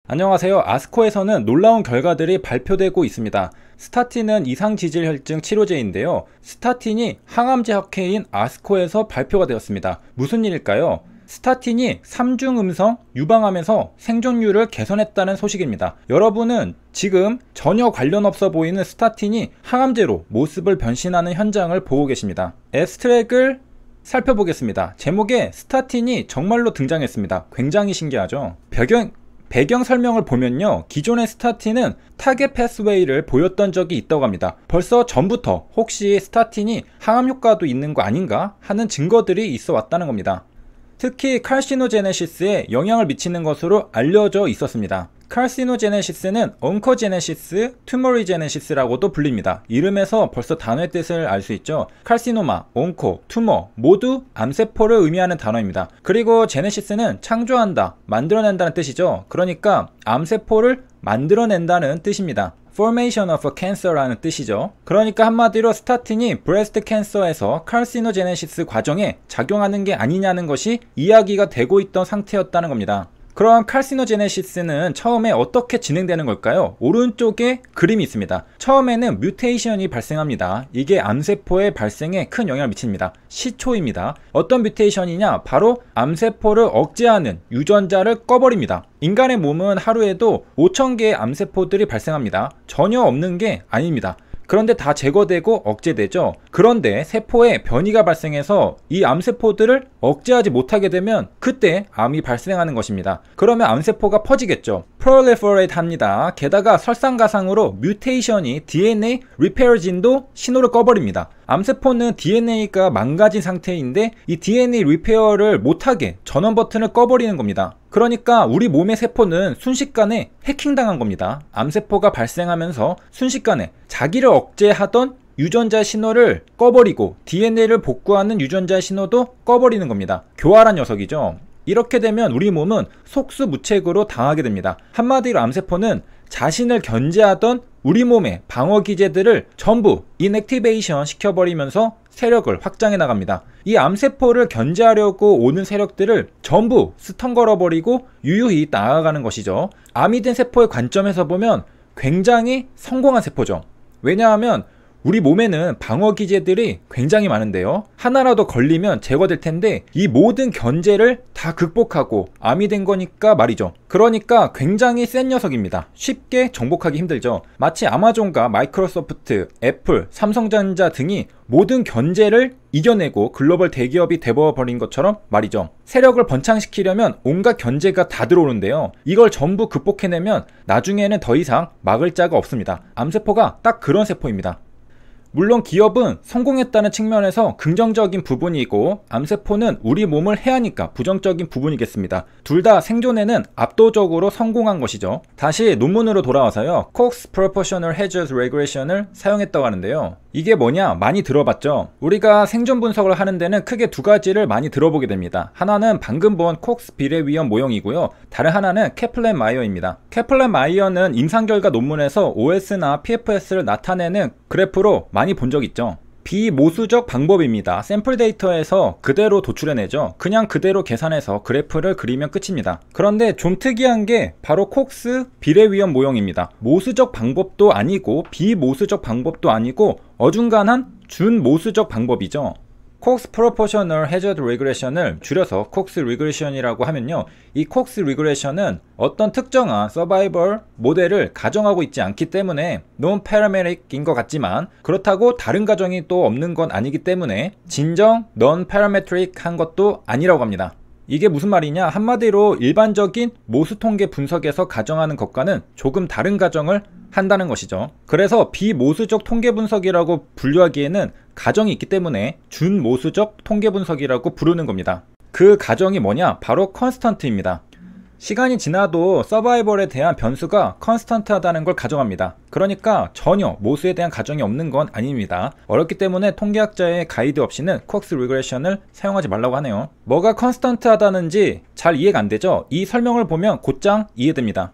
안녕하세요. 아스코에서는 놀라운 결과들이 발표되고 있습니다. 스타틴은 이상지질혈증 치료제인데요. 스타틴이 항암제 학회인 아스코에서 발표가 되었습니다. 무슨 일일까요? 스타틴이 3중 음성 유방암에서 생존율을 개선했다는 소식입니다. 여러분은 지금 전혀 관련 없어 보이는 스타틴이 항암제로 모습을 변신하는 현장을 보고 계십니다. 앱스트랙을 살펴보겠습니다. 제목에 스타틴이 정말로 등장했습니다. 굉장히 신기하죠? 배경 설명을 보면요, 기존의 스타틴은 타겟 패스웨이를 보였던 적이 있다고 합니다. 벌써 전부터 혹시 스타틴이 항암 효과도 있는 거 아닌가 하는 증거들이 있어 왔다는 겁니다. 특히 칼시노제네시스에 영향을 미치는 것으로 알려져 있었습니다. 칼시노제네시스는 엉커제네시스, 투머리제네시스라고도 불립니다. 이름에서 벌써 단어의 뜻을 알 수 있죠. 칼시노마, 엉코, 투머 모두 암세포를 의미하는 단어입니다. 그리고 제네시스는 창조한다, 만들어낸다는 뜻이죠. 그러니까 암세포를 만들어낸다는 뜻입니다. Formation of a Cancer라는 뜻이죠. 그러니까 한마디로 스타틴이 브레스트 캔서에서 칼시노제네시스 과정에 작용하는 게 아니냐는 것이 이야기가 되고 있던 상태였다는 겁니다. 그럼 칼시노제네시스는 처음에 어떻게 진행되는 걸까요? 오른쪽에 그림이 있습니다. 처음에는 뮤테이션이 발생합니다. 이게 암세포의 발생에 큰 영향을 미칩니다. 시초입니다. 어떤 뮤테이션이냐? 바로 암세포를 억제하는 유전자를 꺼버립니다. 인간의 몸은 하루에도 5,000개의 암세포들이 발생합니다. 전혀 없는 게 아닙니다. 그런데 다 제거되고 억제되죠. 그런데 세포에 변이가 발생해서 이 암세포들을 억제하지 못하게 되면 그때 암이 발생하는 것입니다. 그러면 암세포가 퍼지겠죠. proliferate 합니다. 게다가 설상가상으로 뮤테이션이 DNA 리페어 진도 신호를 꺼버립니다. 암세포는 DNA가 망가진 상태인데 이 DNA 리페어를 못하게 전원 버튼을 꺼버리는 겁니다. 그러니까 우리 몸의 세포는 순식간에 해킹당한 겁니다. 암세포가 발생하면서 순식간에 자기를 억제하던 유전자 신호를 꺼버리고 DNA를 복구하는 유전자 신호도 꺼버리는 겁니다. 교활한 녀석이죠. 이렇게 되면 우리 몸은 속수무책으로 당하게 됩니다. 한마디로 암세포는 자신을 견제하던 우리 몸의 방어 기제들을 전부 인액티베이션 시켜버리면서 세력을 확장해 나갑니다. 이 암세포를 견제하려고 오는 세력들을 전부 스턴걸어버리고 유유히 나아가는 것이죠. 암이 된 세포의 관점에서 보면 굉장히 성공한 세포죠. 왜냐하면 우리 몸에는 방어 기제들이 굉장히 많은데요. 하나라도 걸리면 제거될 텐데 이 모든 견제를 다 극복하고 암이 된 거니까 말이죠. 그러니까 굉장히 센 녀석입니다. 쉽게 정복하기 힘들죠. 마치 아마존과 마이크로소프트, 애플, 삼성전자 등이 모든 견제를 이겨내고 글로벌 대기업이 되어버린 것처럼 말이죠. 세력을 번창시키려면 온갖 견제가 다 들어오는데요. 이걸 전부 극복해내면 나중에는 더 이상 막을 자가 없습니다. 암세포가 딱 그런 세포입니다. 물론 기업은 성공했다는 측면에서 긍정적인 부분이고 암세포는 우리 몸을 해하니까 부정적인 부분이겠습니다. 둘 다 생존에는 압도적으로 성공한 것이죠. 다시 논문으로 돌아와서요. Cox Proportional Hazard Regression을 사용했다고 하는데요. 이게 뭐냐? 많이 들어봤죠? 우리가 생존 분석을 하는 데는 크게 두 가지를 많이 들어보게 됩니다. 하나는 방금 본 콕스 비례위험 모형이고요. 다른 하나는 케플랜 마이어입니다. 케플랜 마이어는 임상결과 논문에서 OS나 PFS를 나타내는 그래프로 많이 본 적 있죠. 비모수적 방법입니다. 샘플 데이터에서 그대로 도출해내죠. 그냥 그대로 계산해서 그래프를 그리면 끝입니다. 그런데 좀 특이한 게 바로 콕스 비례위험 모형입니다. 모수적 방법도 아니고 비모수적 방법도 아니고 어중간한 준모수적 방법이죠. 콕스 프로포셔널 해저드 리그레션을 줄여서 콕스 리그레션이라고 하면요, 이 콕스 리그레션은 어떤 특정한 서바이벌 모델을 가정하고 있지 않기 때문에 논 파라메트릭인 것 같지만 그렇다고 다른 가정이 또 없는 건 아니기 때문에 진정 논 파라메트릭한 것도 아니라고 합니다. 이게 무슨 말이냐? 한마디로 일반적인 모수 통계 분석에서 가정하는 것과는 조금 다른 가정을 한다는 것이죠. 그래서 비모수적 통계 분석이라고 분류하기에는 가정이 있기 때문에 준모수적 통계 분석이라고 부르는 겁니다. 그 가정이 뭐냐? 바로 컨스턴트입니다. 시간이 지나도 서바이벌에 대한 변수가 컨스턴트하다는 걸 가정합니다. 그러니까 전혀 모수에 대한 가정이 없는 건 아닙니다. 어렵기 때문에 통계학자의 가이드 없이는 콕스 리그레션을 사용하지 말라고 하네요. 뭐가 컨스턴트하다는지 잘 이해가 안 되죠? 이 설명을 보면 곧장 이해됩니다.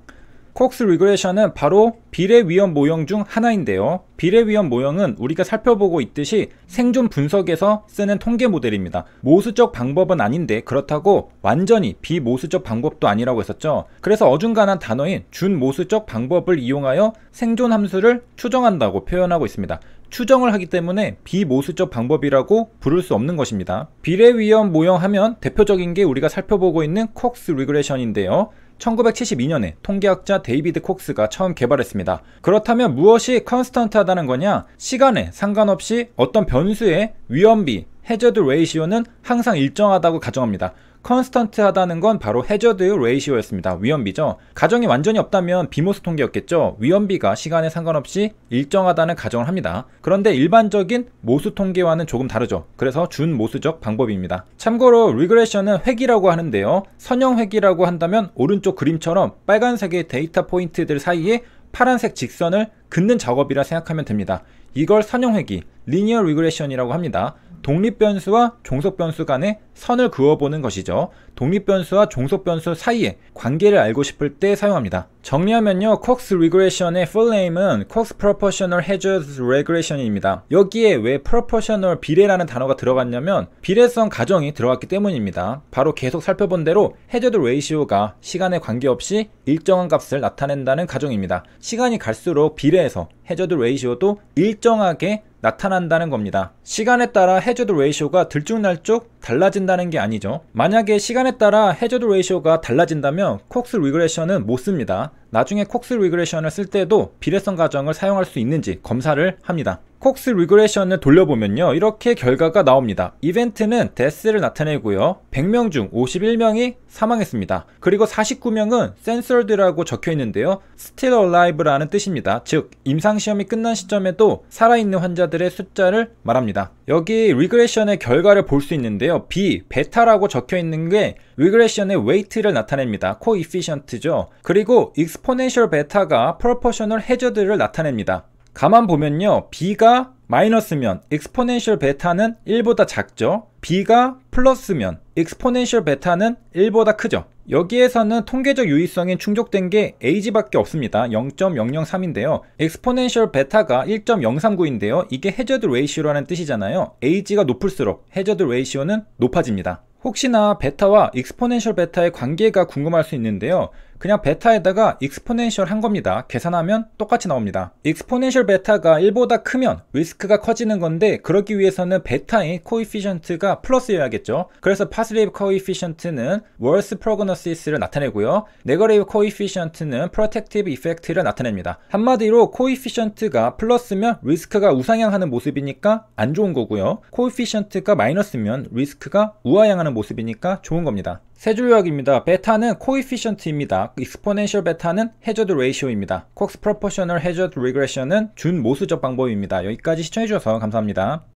콕스 리그레션은 바로 비례 위험 모형 중 하나인데요. 비례 위험 모형은 우리가 살펴보고 있듯이 생존 분석에서 쓰는 통계 모델입니다. 모수적 방법은 아닌데 그렇다고 완전히 비모수적 방법도 아니라고 했었죠. 그래서 어중간한 단어인 준모수적 방법을 이용하여 생존 함수를 추정한다고 표현하고 있습니다. 추정을 하기 때문에 비모수적 방법이라고 부를 수 없는 것입니다. 비례 위험 모형 하면 대표적인 게 우리가 살펴보고 있는 콕스 리그레션인데요. 1972년에 통계학자 데이비드 콕스가 처음 개발했습니다. 그렇다면 무엇이 컨스턴트하다는 거냐? 시간에 상관없이 어떤 변수의 위험비, 해저드 레이시오는 항상 일정하다고 가정합니다. 컨스턴트하다는 건 바로 해저드 레이시오였습니다. 위험비죠. 가정이 완전히 없다면 비모수 통계였겠죠. 위험비가 시간에 상관없이 일정하다는 가정을 합니다. 그런데 일반적인 모수 통계와는 조금 다르죠. 그래서 준모수적 방법입니다. 참고로 리그레션은 획이라고 하는데요. 선형 획이라고 한다면 오른쪽 그림처럼 빨간색의 데이터 포인트들 사이에 파란색 직선을 긋는 작업이라 생각하면 됩니다. 이걸 선형 획이, 리니어 리그레션이라고 합니다. 독립변수와 종속변수 간에 선을 그어보는 것이죠. 독립변수와 종속변수 사이의 관계를 알고 싶을 때 사용합니다. 정리하면요, 콕스 리그레션의 full name은 Cox Proportional Hazard Regression입니다. 여기에 왜 proportional 비례라는 단어가 들어갔냐면 비례성 가정이 들어갔기 때문입니다. 바로 계속 살펴본 대로 해저드 레이시오가 시간에 관계없이 일정한 값을 나타낸다는 가정입니다. 시간이 갈수록 비례해서 해저드 레이시오도 일정하게 나타난다는 겁니다. 시간에 따라 해저드 레이시오가 들쭉날쭉 달라진다는 게 아니죠. 만약에 시간에 따라 해저드 레이시오가 달라진다면 콕스 리그레션은 못 씁니다. 나중에 콕스 리그레션을 쓸 때도 비례성 가정을 사용할 수 있는지 검사를 합니다. 콕스 리그레션을 돌려보면요, 이렇게 결과가 나옵니다. 이벤트는 데스를 나타내고요, 100명 중 51명이 사망했습니다. 그리고 49명은 censored라고 적혀 있는데요, still alive라는 뜻입니다. 즉 임상시험이 끝난 시점에도 살아있는 환자들의 숫자를 말합니다. 여기 리그레션의 결과를 볼 수 있는데요, B, 베타라고 적혀 있는 게 리그레션의 weight를 나타냅니다. coefficient죠. 그리고 exponential 베타가 proportional hazard를 나타냅니다. 가만 보면요, B가 마이너스면 exponential 베타는 1보다 작죠. B가 플러스면 exponential 베타는 1보다 크죠. 여기에서는 통계적 유의성이 충족된 게 Ag밖에 없습니다. 0.003인데요. exponential 베타가 1.039인데요. 이게 해저드 레이시오라는 뜻이잖아요. Ag가 높을수록 해저드 레이시오는 높아집니다. 혹시나 베타와 익스포넨셜 베타의 관계가 궁금할 수 있는데요, 그냥 베타에다가 익스포넨셜 한 겁니다. 계산하면 똑같이 나옵니다. 익스포넨셜 베타가 1보다 크면 리스크가 커지는 건데, 그러기 위해서는 베타의 코이피션트가 플러스여야겠죠. 그래서 파시티브 코이피션트는 worse prognosis를 나타내고요, 네거티브 코이피션트는 protective effect를 나타냅니다. 한마디로 코이피션트가 플러스면 리스크가 우상향하는 모습이니까 안 좋은 거고요, 코이피션트가 마이너스면 리스크가 우하향하는 모습이니까 좋은 겁니다. 세 줄 요약입니다. 베타는 코이피션트입니다. 익스포넨셜 베타는 해저드 레이시오입니다. 콕스 프로포셔널 해저드 리그레션은 준모수적 방법입니다. 여기까지 시청해주셔서 감사합니다.